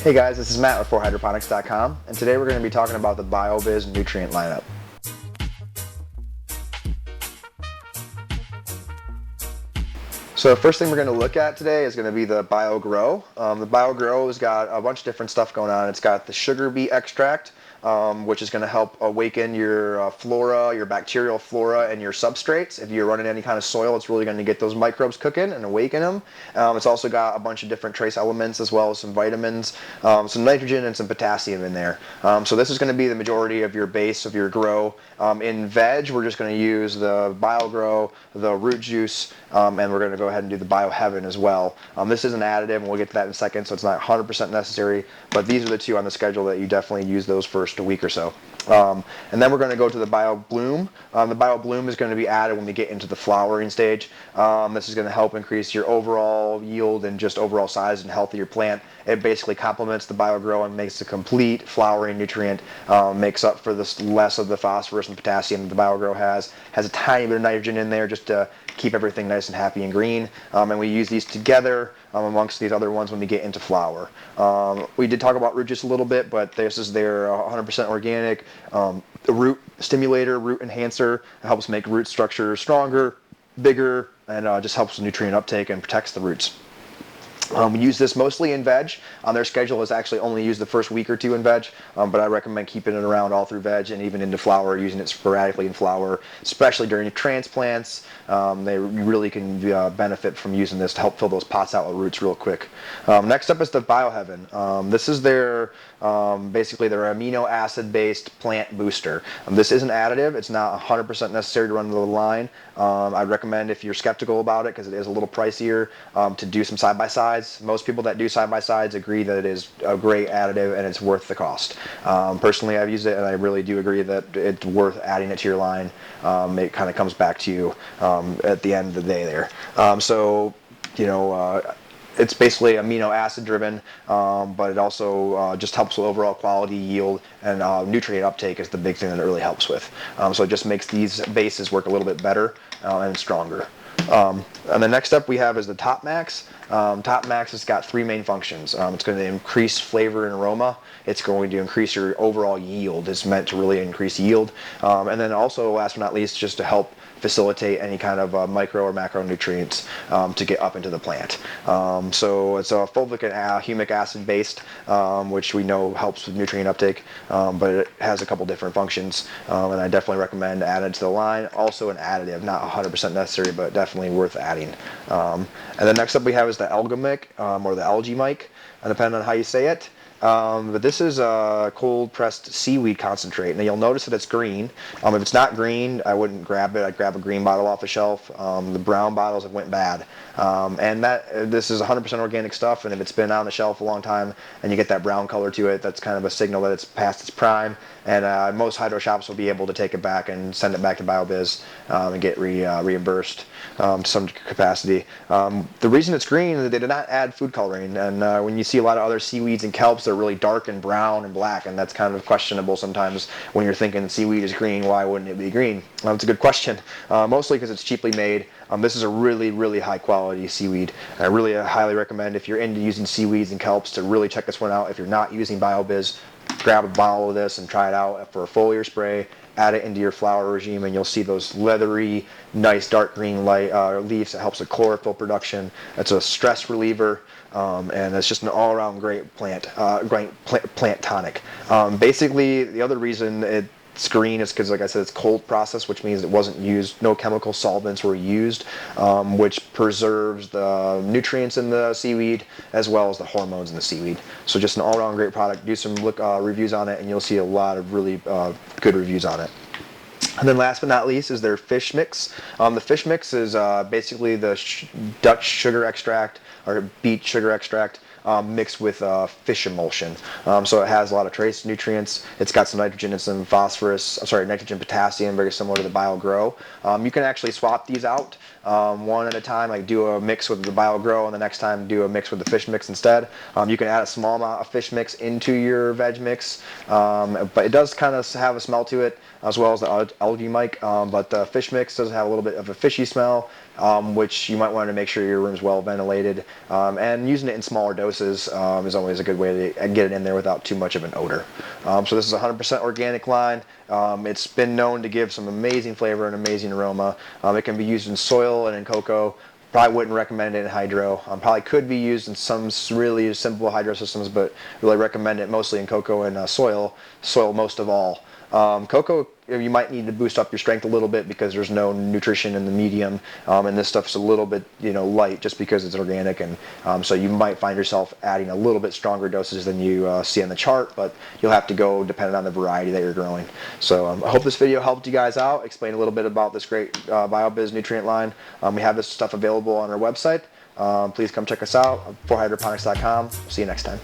Hey guys, this is Matt with 4hydroponics.com, and today we're going to be talking about the BioBizz nutrient lineup. So the first thing we're going to look at today is going to be the BioGrow. The BioGrow has got a bunch of different stuff going on. It's got the sugar beet extract, which is going to help awaken your flora, your bacterial flora, and your substrates. If you're running any kind of soil, it's really going to get those microbes cooking and awaken them. It's also got a bunch of different trace elements as well as some vitamins, some nitrogen, and some potassium in there. So this is going to be the majority of your base of your grow. In veg, we're just going to use the BioGrow, the root juice, and we're going to go ahead and do the BioHeaven as well. This is an additive, and we'll get to that in a second, so it's not 100% necessary, but these are the two on the schedule that you definitely use those first a week or so. And then we're going to go to the BioBloom. The BioBloom is going to be added when we get into the flowering stage. This is going to help increase your overall yield and just overall size and health of your plant. It basically complements the BioGrow and makes a complete flowering nutrient, makes up for this less of the phosphorus and potassium that the BioGrow has a tiny bit of nitrogen in there just to keep everything nice and happy and green. And we use these together amongst these other ones when we get into flower. We did talk about root juice a little bit, but this is their 100% organic root stimulator, root enhancer. It helps make root structure stronger, bigger, and just helps with nutrient uptake and protects the roots. We use this mostly in veg. Their schedule is actually only used the first week or two in veg, but I recommend keeping it around all through veg and even into flower, using it sporadically in flower, especially during transplants. They really can benefit from using this to help fill those pots out with roots real quick. Next up is the BioHeaven. This is their basically their amino acid based plant booster. This is an additive. It's not 100% necessary to run the line. I'd recommend, if you're skeptical about it, because it is a little pricier, to do some side-by-sides. Most people that do side-by-sides agree that it is a great additive and it's worth the cost. Personally, I've used it and I really do agree that it's worth adding it to your line. It kind of comes back to you at the end of the day there. It's basically amino acid driven, but it also just helps with overall quality, yield, and nutrient uptake is the big thing that it really helps with. So it just makes these bases work a little bit better and stronger. And the next up we have is the Top Max. Top Max has got three main functions. It's going to increase flavor and aroma. It's going to increase your overall yield. It's meant to really increase yield. And then also, last but not least, just to help facilitate any kind of micro or macronutrients to get up into the plant. So it's a fulvic and humic acid based, which we know helps with nutrient uptake, but it has a couple different functions, and I definitely recommend adding it to the line. Also an additive, not 100% necessary, but definitely worth adding. And then next up we have is the Algamic, or the algae mic, depending on how you say it. But this is a cold pressed seaweed concentrate. Now you'll notice that it's green. If it's not green, I wouldn't grab it. I'd grab a green bottle off the shelf. The brown bottles have went bad. And this is 100% organic stuff, and if it's been on the shelf a long time and you get that brown color to it, that's kind of a signal that it's past its prime. And most hydro shops will be able to take it back and send it back to BioBizz and get reimbursed to some capacity. The reason it's green is that they did not add food coloring, and when you see a lot of other seaweeds and kelps, they're really dark and brown and black, and that's kind of questionable sometimes when you're thinking seaweed is green. Why wouldn't it be green? It's a good question. Mostly because it's cheaply made. This is a really, really high quality seaweed. I really highly recommend, if you're into using seaweeds and kelps, to really check this one out. If you're not using BioBizz, grab a bottle of this and try it out for a foliar spray. Add it into your flower regime, and you'll see those leathery, nice dark green leaves. It helps with chlorophyll production. It's a stress reliever, and it's just an all-around great plant tonic. Basically, the other reason it's green is because, like I said, it's cold processed, which means it wasn't used, no chemical solvents were used, which preserves the nutrients in the seaweed as well as the hormones in the seaweed. So just an all-around great product. Do some reviews on it, and you'll see a lot of really good reviews on it. And then last but not least is their fish mix. The fish mix is basically the Dutch sugar extract, or beet sugar extract, mixed with fish emulsion. So it has a lot of trace nutrients. It's got some nitrogen and some nitrogen potassium, very similar to the BioGrow. You can actually swap these out. one at a time, like do a mix with the BioGrow, and the next time do a mix with the fish mix instead. You can add a small amount of fish mix into your veg mix, but it does kind of have a smell to it, as well as the algae mic, but the fish mix does have a little bit of a fishy smell, which you might want to make sure your room's well ventilated, and using it in smaller doses is always a good way to get it in there without too much of an odor. So this is a 100% organic line. It's been known to give some amazing flavor and amazing aroma. It can be used in soil and in cocoa. Probably wouldn't recommend it in hydro. Probably could be used in some really simple hydro systems, but really recommend it mostly in cocoa and soil most of all. Cocoa, you might need to boost up your strength a little bit because there's no nutrition in the medium, and this stuff's a little bit light just because it's organic, and so you might find yourself adding a little bit stronger doses than you see on the chart, but you'll have to go depending on the variety that you're growing. So I hope this video helped you guys out, explain a little bit about this great BioBizz nutrient line. We have this stuff available on our website. Please come check us out, 4hydroponics.com. See you next time.